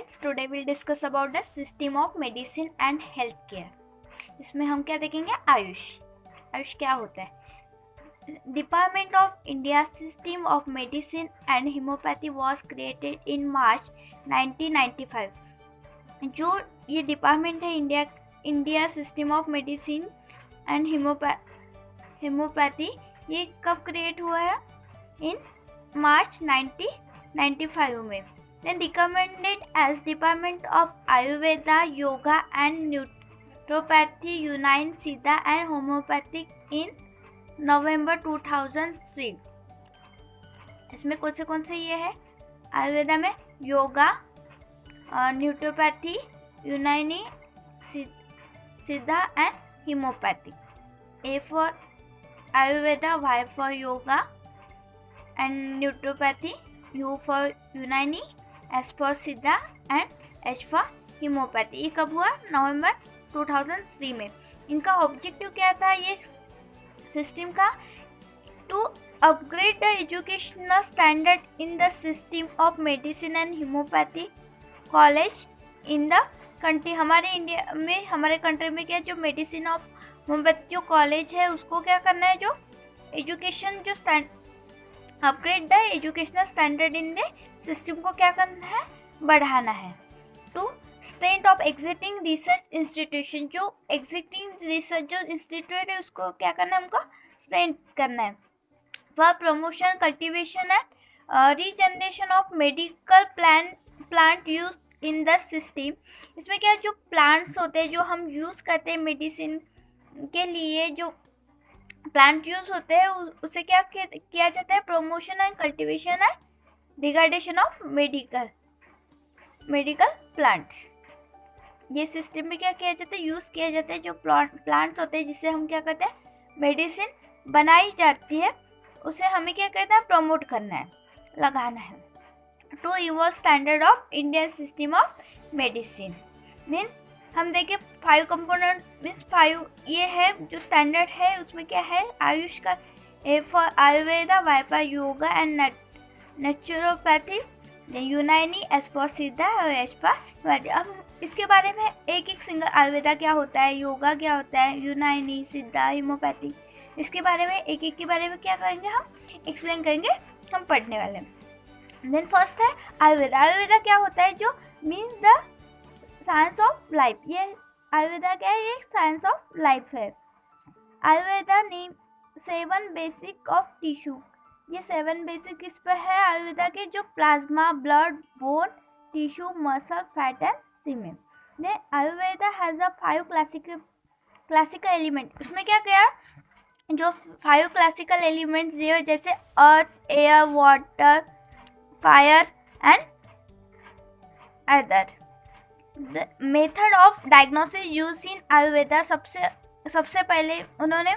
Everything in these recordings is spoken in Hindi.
students, today we'll discuss about the system of medicine and healthcare. इसमें हम क्या देखेंगे? आयुष क्या होता है? Department of India System of Medicine and Homeopathy was created in March 1995. जो ये डिपार्टमेंट है India system of medicine and homeopathy, ये कब क्रिएट हुआ है? इन मार्च 1995 में. Then recommended as Department of Ayurveda, Yoga and Naturopathy, Unani, Siddha and Homeopathic in November 2003. इसमें कौन से ये है? आयुर्वेदा में योगा, न्यूट्रोपैथी, यूनानी, सिद्धा and homeopathy. A for Ayurveda, Y for Yoga and Naturopathy, U for Unani, S for Siddha and H for homeopathy. ये कब हुआ? नवंबर 2003 में. इनका ऑब्जेक्टिव क्या था ये सिस्टम का? To upgrade the educational standard in the system of medicine and homoeopathy college in the country. हमारे इंडिया में, हमारे कंट्री में क्या, जो मेडिसिन ऑफ होम्योपैथी जो कॉलेज है उसको क्या करना है, जो एजुकेशन जो upgrade the educational standard in the system को क्या करना है? बढ़ाना है. To strength of existing research institution, जो एग्जिस्टिंग रिसर्च जो इंस्टीट्यूट है उसको क्या करना है? हमको स्ट्रेंथ करना है. For promotion, cultivation and regeneration of medical plant use in the system. इसमें क्या, जो प्लांट्स होते हैं जो हम यूज़ करते हैं मेडिसिन के लिए, जो प्लांट यूज होते हैं उसे क्या किया जाता है? Promotion and cultivation and degradation of medical plants. ये सिस्टम में क्या किया जाता है? यूज़ किया जाता है. जो प्लांट्स होते हैं जिससे हम क्या करते हैं? मेडिसिन बनाई जाती है, उसे हमें क्या करना है? प्रमोट करना है, लगाना है. To evolve standard of Indian system of medicine. Then हम देखें 5 कंपोनेंट मीन्स 5 ये है जो स्टैंडर्ड है. उसमें क्या है? आयुष का A for Ayurveda, Y for yoga and naturopathy, यूनानी, S फॉर सिद्धा और H फॉर. अब इसके बारे में एक सिंगल आयुर्वेदा क्या होता है, योगा क्या होता है, यूनानी, सिद्धा, होम्योपैथी, इसके बारे में एक के बारे में क्या करेंगे? हम एक्सप्लेन करेंगे, हम पढ़ने वाले हैं. देन फर्स्ट है आयुर्वेदा. आयुर्वेदा क्या होता है? जो means the science of life. ये आयुर्वेदा क्या है? ये साइंस ऑफ लाइफ है. Ayurveda name 7 basic of tissue. ये 7 बेसिक किस पे है आयुर्वेदा के? जो plasma, blood, bone, tissue, muscle, fat and semen. Then Ayurveda has a 5 classical element. उसमें क्या किया? जो 5 क्लासिकल एलिमेंट्स दिए, जैसे earth, air, water, fire and other. The method of diagnosis use in Ayurveda. सबसे पहले उन्होंने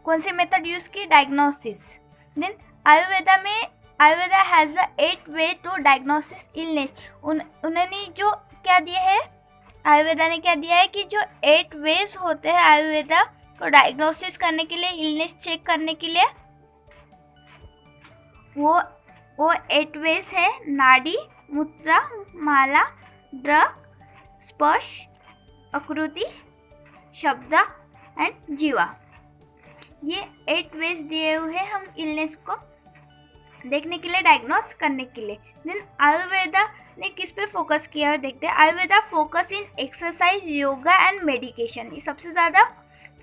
कौन सी मेथड यूज की? Diagnosis. Then Ayurveda has 8 way to diagnosis illness. उन्होंने जो क्या दिया है? आयुर्वेदा ने क्या दिया है कि जो 8 वेज होते हैं आयुर्वेदा को डायग्नोसिस करने के लिए, इलनेस चेक करने के लिए, वो 8 वेज है. नाड़ी, मुद्रा, माला, ड्रग, स्पर्श, आकृति, शब्द एंड जीवा. ये 8 वेज दिए हुए हैं हम इलनेस को देखने के लिए, डायग्नोस करने के लिए. देन आयुर्वेदा ने किस पे फोकस किया है देखते हैं. Ayurveda focus in exercise, yoga and medication. ये सबसे ज़्यादा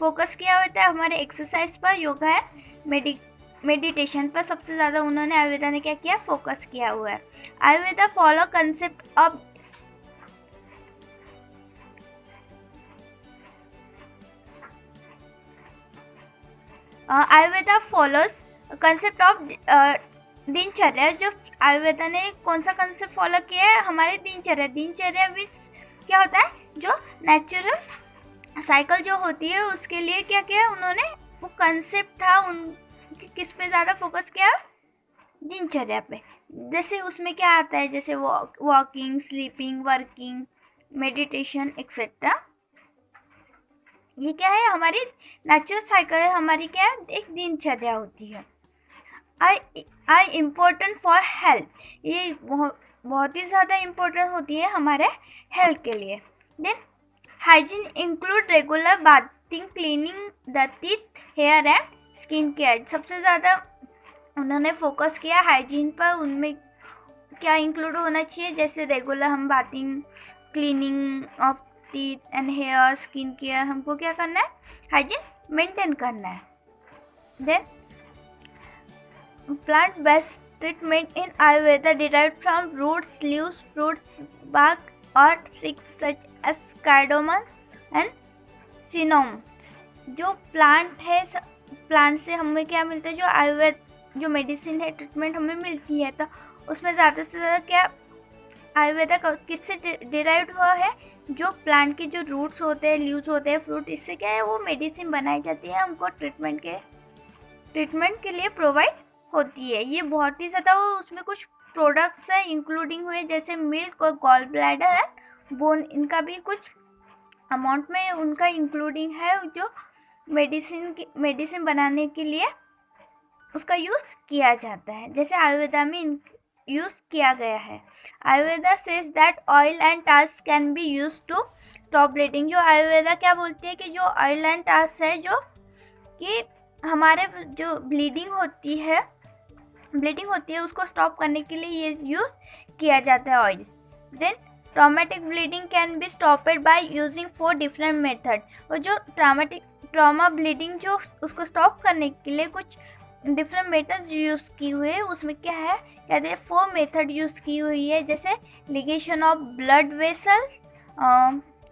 फोकस किया होता है हमारे एक्सरसाइज पर, योगा एंड मेडिटेशन पर सबसे ज़्यादा उन्होंने आयुर्वेदा ने क्या किया? फोकस किया हुआ है. Ayurveda follow concept of Ayurveda follows concept of दिनचर्या. जो आयुर्वेदा ने कौन सा कंसेप्ट फॉलो किया है? हमारे दिनचर्या मीन्स क्या होता है? जो नेचुरल साइकिल जो होती है उसके लिए क्या किया उन्होंने? वो कंसेप्ट था किस पे ज़्यादा फोकस किया? दिनचर्या पे. जैसे उसमें क्या आता है? जैसे walking, sleeping, working, meditation etcetera. ये क्या है? हमारी नेचुरल साइकिल है. हमारी क्या है? एक दिनचर्या होती है. आई इम्पोर्टेंट फॉर हेल्थ. ये बहुत ही ज़्यादा इम्पोर्टेंट होती है हमारे हेल्थ के लिए। Then hygiene include regular bathing, cleaning the teeth, hair and skin care. सबसे ज़्यादा उन्होंने फोकस किया हाइजीन पर। उनमें क्या इंक्लूड होना चाहिए, जैसे रेगुलर हम bathing, cleaning of teeth and hair, skin care, हमको क्या करना है, हाइजीन मेंटेन करना है। Then plant based treatment in Ayurveda derived from roots, leaves, fruits, bark or seeds such as cardamom and cinnamon। जो प्लांट है, प्लांट से हमें क्या मिलता है, जो आयुर्वेद जो मेडिसिन है, ट्रीटमेंट हमें मिलती है, तो उसमें ज़्यादा से ज़्यादा क्या आयुर्वेदा किससे डिराइव्ड हुआ है, जो प्लांट के जो रूट्स होते हैं, लीव्स होते हैं, फ्रूट, इससे क्या है वो मेडिसिन बनाई जाती है, हमको ट्रीटमेंट के लिए प्रोवाइड होती है। ये बहुत ही ज़्यादा उसमें कुछ प्रोडक्ट्स हैं इंक्लूडिंग हुए, जैसे मिल्क और गॉल ब्लैडर एंड बोन, इनका भी कुछ अमाउंट में उनका इंक्लूडिंग है, जो मेडिसिन बनाने के लिए उसका यूज़ किया जाता है, जैसे आयुर्वेदा में यूज़ किया गया है। Ayurveda says that oil and task can be use to stop bleeding. जो आयुर्वेदा क्या बोलती है कि जो ऑयल एंड टास्क है, जो कि हमारे जो ब्लीडिंग होती है उसको स्टॉप करने के लिए ये यूज़ किया जाता है oil. Then traumatic bleeding can be stopped by using 4 different method. और जो ट्रॉमा ब्लीडिंग जो उसको स्टॉप करने के लिए कुछ डिफरेंट मेथड्स यूज़ की हुई है, उसमें क्या है, कहते हैं 4 मेथड यूज़ की हुई है, जैसे ligation of blood vessels,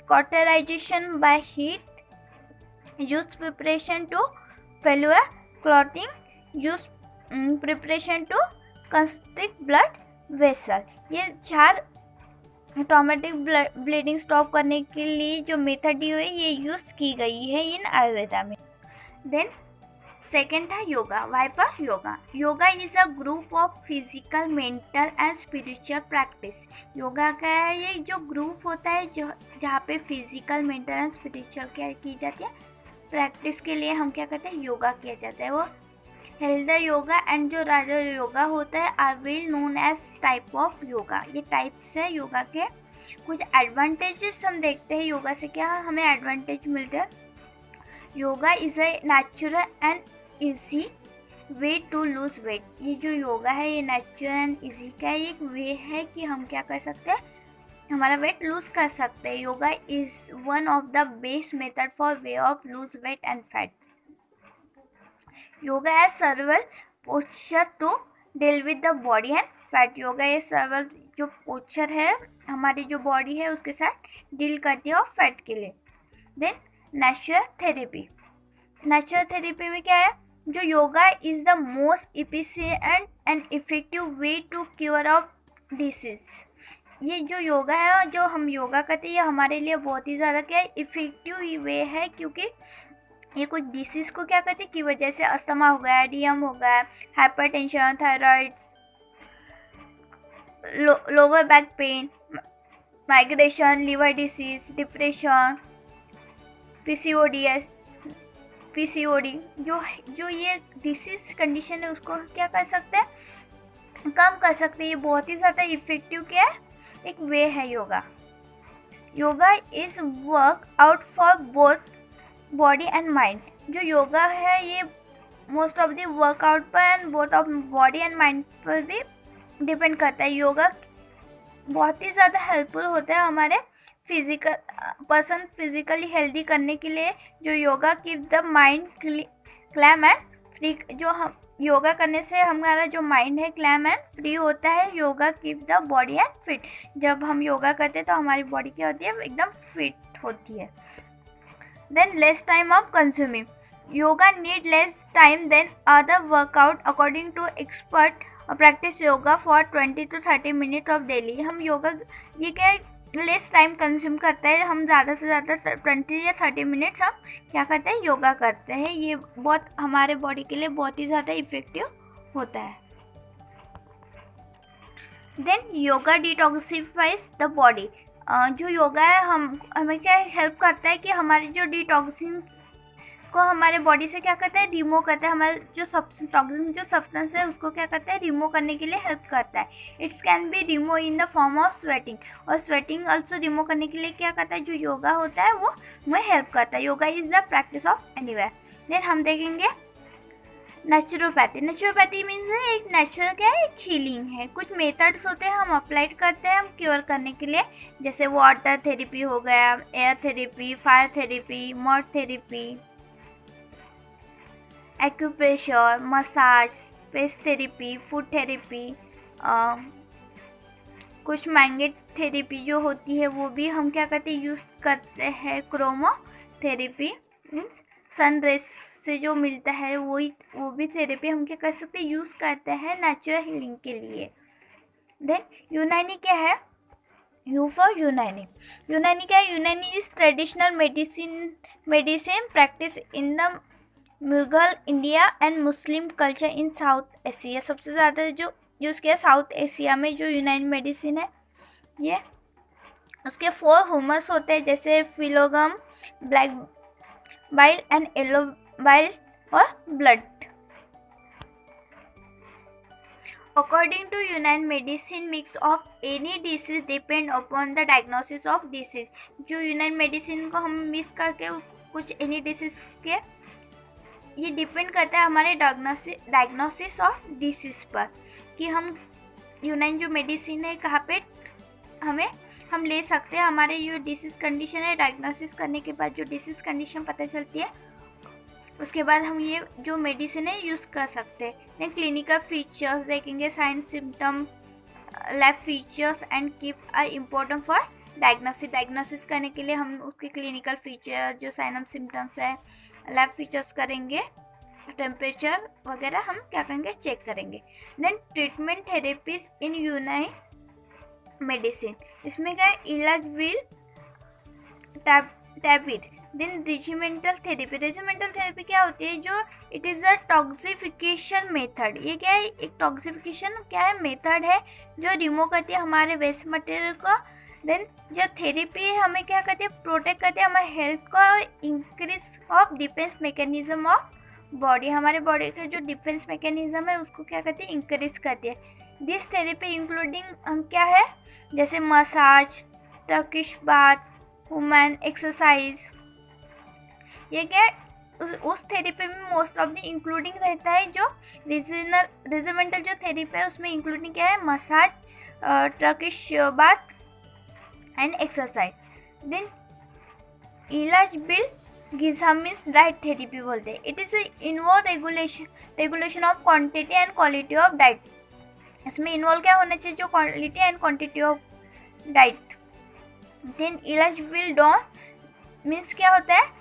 cauterization by heat, use preparation to failure clotting, use preparation to constrict blood vessel। ये 4 ट्रॉमेटिक ब्लीडिंग स्टॉप करने के लिए जो मेथड दी हुई है, ये यूज़ की गई है इन आयुर्वेदा में। देन सेकेंड था योगा। वाइपा yoga. Yoga is a group of physical, mental and spiritual practice. Yoga का ये जो ग्रुप होता है, जो जहाँ पे फिजिकल, मेंटल एंड स्पिरिचुअल क्या की जाती है, प्रैक्टिस के लिए हम क्या करते हैं, योगा किया जाता है। वो हेल्थ योगा एंड जो राजा योगा होता है are well known as type of yoga. ये टाइप्स है योगा के। कुछ एडवांटेजेस हम देखते हैं योगा से, क्या हमें एडवांटेज मिलते हैं। Yoga is a natural and easy way to lose weight. ये जो योगा है ये नेचुरल एंड इजी का एक वे है कि हम क्या कर सकते हैं, हमारा वेट लूज कर सकते हैं। Yoga is one of the best method for way of lose weight and fat. Yoga as several posture to deal with the body and fat. Yoga ये सर्वल जो पोस्चर है, हमारी जो बॉडी है उसके साथ डील करती है और फैट के लिए। Then natural therapy. Natural therapy में क्या है, जो yoga is the most efficient and effective way to cure of disease. ये जो योगा है, जो हम योगा करते हैं, ये हमारे लिए बहुत ही ज़्यादा क्या है, इफेक्टिव वे है, क्योंकि ये कुछ डिसीज़ को क्या करते हैं कि वजह से, अस्थमा हो गया, डीएम हो गया, hypertension, thyroid, lower back pain, migration, liver disease, depression, PCOD, जो ये डिसीज कंडीशन है उसको क्या कर सकते हैं, कम कर सकते हैं। ये बहुत ही ज़्यादा इफेक्टिव क्या है, एक वे है yoga. Yoga is work out for both body and mind. जो योगा है ये मोस्ट ऑफ द वर्कआउट पर and both of body and mind पर भी डिपेंड करता है। योगा बहुत ही ज़्यादा हेल्पफुल होता है हमारे फिजिकली हेल्दी करने के लिए। जो yoga keep the mind calm and free. जो हम योगा करने से हमारा जो माइंड है क्लैम एंड फ्री होता है। Yoga keep the body and fit. जब हम योगा करते हैं तो हमारी बॉडी क्या होती है, एकदम फिट होती है। Then less time of consuming. Yoga need less time than other workout according to expert. Practice yoga for 20 to 30 minute of daily. हम योगा ये क्या लेस टाइम कंज्यूम करता है, हम ज़्यादा से ज़्यादा 20 या 30 मिनट्स हम क्या करते हैं, योगा करते हैं। ये बहुत हमारे बॉडी के लिए बहुत ही ज़्यादा इफेक्टिव होता है। Then yoga detoxifies the body. जो योगा है हमें क्या हेल्प करता है कि हमारी जो डिटॉक्सिंग को हमारे बॉडी से क्या करता है, रिमूव करता है। हमारा जो टॉक्सिन जो सब्सटेंस है उसको क्या करता है, रिमूव करने के लिए हेल्प करता है। It's can be remove in the form of sweating, और स्वेटिंग ऑल्सो रिमूव करने के लिए क्या करता है, जो योगा होता है वो हमें हेल्प करता है। Yoga is the practice of anywhere. Then हम देखेंगे नेचुरोपैथी। नेचुरोपैथी मीन्स एक नेचुरल क्या है, एक हीलिंग है। कुछ मेथड्स होते हैं हम अप्लाई करते हैं हम क्योर करने के लिए, जैसे वाटर थेरेपी हो गया, air therapy, fire therapy, mud therapy, acupressure, massage, space therapy, food therapy, कुछ मैग्नेट थेरेपी जो होती है वो भी हम क्या करते हैं, यूज़ करते हैं। क्रोमोथेरेपी मीन्स सन रेज से जो मिलता है वो भी थेरेपी हम क्या कर सकते हैं, यूज़ करते हैं नेचुरल हीलिंग के लिए। देन यूनानी क्या है, यू फॉर यूनानी। यूनानी क्या है, यूनानी is traditional medicine practice in the Mughal India and Muslim culture in south Asia. सबसे ज़्यादा जो यूज़ किया साउथ एशिया में जो यूनानी मेडिसिन है ये। उसके 4 ह्यूमस होते हैं, जैसे phlegm, black bile and yellow bile और blood. According to United medicine, mix of any disease depend upon the diagnosis of disease। जो यूनानी मेडिसिन को हम मिक्स करके कुछ एनी डिसीज के, ये डिपेंड करता है हमारे डायग्नोसिस ऑफ डिसीज पर, कि हम यूनानी जो मेडिसिन है कहाँ पे हम ले सकते हैं। हमारे जो डिसीज कंडीशन है, डायग्नोसिस करने के बाद जो डिसीज कंडीशन पता चलती है उसके बाद हम ये जो मेडिसिन है यूज़ कर सकते हैं। देन क्लिनिकल फीचर्स देखेंगे, sign symptom, lab features and keep are important for diagnosis करने के लिए हम उसके क्लिनिकल फीचर जो साइन ऑफ सिम्टम्स है, लैब फीचर्स करेंगे, टेम्परेचर वगैरह हम क्या करेंगे, चेक करेंगे। देन ट्रीटमेंट थेरेपीज इन यूनानी मेडिसिन, इसमें क्या इलाज विल टैबिट। Then regimental therapy. Regimental therapy क्या होती है, जो it is a toxification method. ये क्या है, एक टॉक्सिफिकेशन क्या है, मेथड है जो रिमूव करती है हमारे वेस्ट मटेरियल को। देन जो थेरेपी है हमें क्या करती है, प्रोटेक्ट करती है हमारे हेल्थ को, increase of defence mechanism of body. हमारे बॉडी का जो डिफेंस मैकेनिज्म है उसको क्या करती है, इंक्रीज करती है। दिस थेरेपी इंक्लूडिंग क्या है, जैसे massage, Turkish bath, human exercise. ये क्या है, उस थेरेपी में मोस्ट ऑफ द इंक्लूडिंग रहता है। जो रेजिमेंटल जो थेरेपी है उसमें इंक्लूडिंग क्या है, massage, Turkish bath and exercise. Then इलाज बिल गिज़ा मीन्स डाइट थेरेपी बोलते हैं। It is involve regulation of quantity and quality of diet. इसमें इन्वॉल्व क्या होना चाहिए, जो quality and quantity of diet. Then इलाज विल डॉन मीन्स क्या होता है,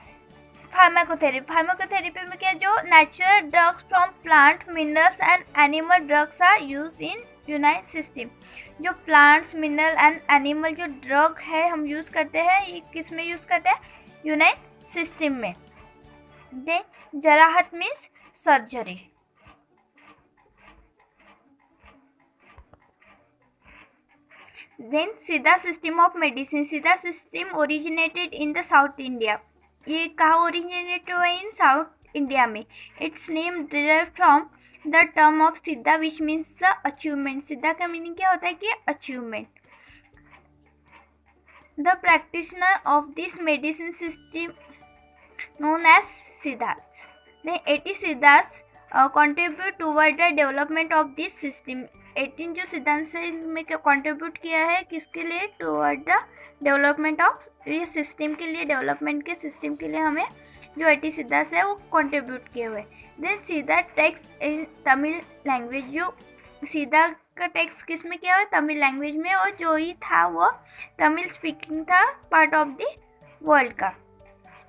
फार्माकोथेरेपी। फार्माकोथेरेपी में क्या, जो natural drugs from plant, minerals and animal drugs are use in यूनाइट सिस्टम। जो प्लांट्स, मिनरल एंड एनिमल जो ड्रग है हम यूज़ करते हैं, ये किस में यूज़ करते हैं, यूनाइट सिस्टम में। देन जराहत means surgery. Then Siddha system of medicine. Siddha system originated in the South India. ये कहाँ ओरिजिनेट हुआ, इन साउथ इंडिया में। Its name derive from the term of Siddha which means the achievement. सिद्धा का मीनिंग क्या होता है कि achievement. The practitioner of this medicine system known as Siddhas. The 80 Siddhas contribute toward the development of this system. 18 जो सिद्धांत से इसमें कंट्रीब्यूट किया है किसके लिए, टुवर्ड द डेवलपमेंट ऑफ ये सिस्टम के लिए, डेवलपमेंट के सिस्टम के लिए हमें जो 80 सिद्धांत है वो कंट्रीब्यूट किए हुए। देन सीधा टेक्स्ट इन तमिल लैंग्वेज। जो सीधा का टेक्स्ट किस में किया हुआ, तमिल लैंग्वेज में, और जो ही था वो तमिल स्पीकिंग था पार्ट ऑफ द वर्ल्ड का।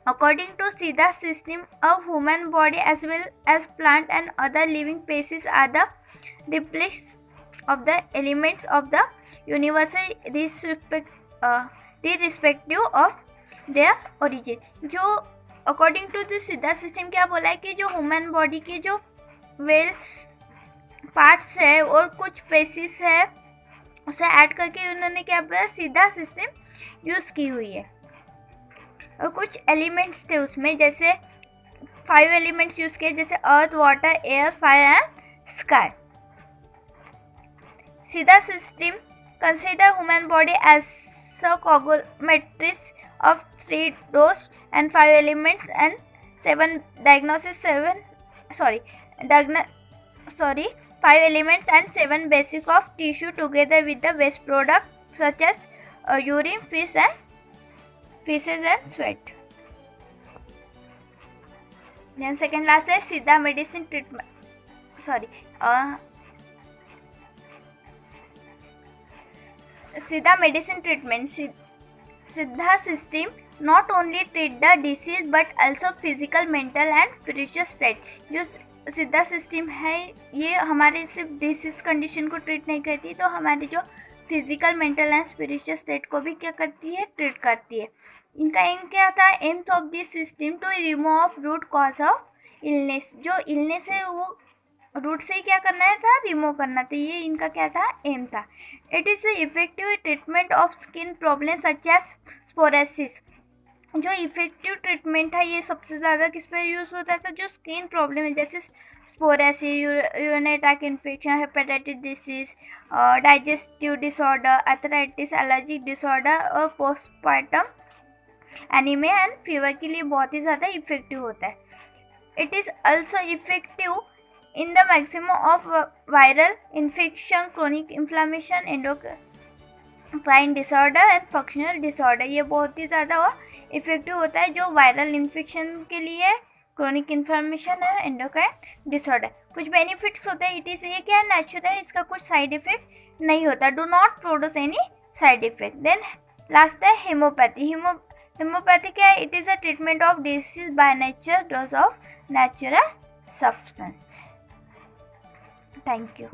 According to Siddha system, a human body as well as plant and other living species are the replics of the elements of the universe irrespective of their origin. जो according to the Siddha system क्या बोला है कि जो ह्यूमन बॉडी के जो वेल पार्ट्स है और कुछ स्पेसीज है उसे ऐड करके उन्होंने क्या बोला, सीधा सिस्टम यूज़ की हुई है। और कुछ एलिमेंट्स थे उसमें, जैसे 5 एलिमेंट्स यूज किए जैसे earth, water, air, fire and sky. Siddha system consider human body as a conglomerate of 3 dose and 5 elements and 7 diagnosis 5 elements and 7 basic of tissue together with the waste product such as urine, feces and sweat. Then second last है सीधा medicine treatment. Siddha medicine treatment. Siddha system not only treat the disease but also physical, mental and spiritual state. जो सिद्धा सिस्टम है ये हमारे सिर्फ डिसीज कंडीशन को ट्रीट नहीं करती, तो हमारी जो physical, mental and spiritual state को भी क्या करती है, ट्रीट करती है। इनका एम क्या था? Aims of this system to remove of root cause of illness. जो इलनेस है वो रूट से ही क्या करना है था, रिमूव करना था। ये इनका क्या था, एम था। It is effective treatment of skin problem such as psoriasis. जो इफेक्टिव ट्रीटमेंट है ये सबसे ज़्यादा किस पे यूज़ होता था? जो स्किन प्रॉब्लम है जैसे psoriasis, urinary tract infection, hepatitis disease, digestive disorder, arthritis, allergic disorder और पोस्टमार्टम एनीमिया एंड फीवर के लिए बहुत ही ज़्यादा इफेक्टिव होता है। It is also effective in the maximum of viral infection, chronic inflammation, endocrine disorder and functional disorder। ये बहुत ही ज़्यादा इफेक्टिव होता है जो वायरल इन्फेक्शन के लिए, क्रोनिक इन्फ्लामेशन है, एंडोक्राइन डिसऑर्डर। कुछ बेनिफिट्स होते हैं। इट इज़ ये क्या है, नेचुरल है, इसका कुछ साइड इफेक्ट नहीं होता, do not produce any side effect. Then last है हेमोपैथी। हेमोपैथी क्या है? It is a treatment of disease by nature, dose of natural substance. Thank you.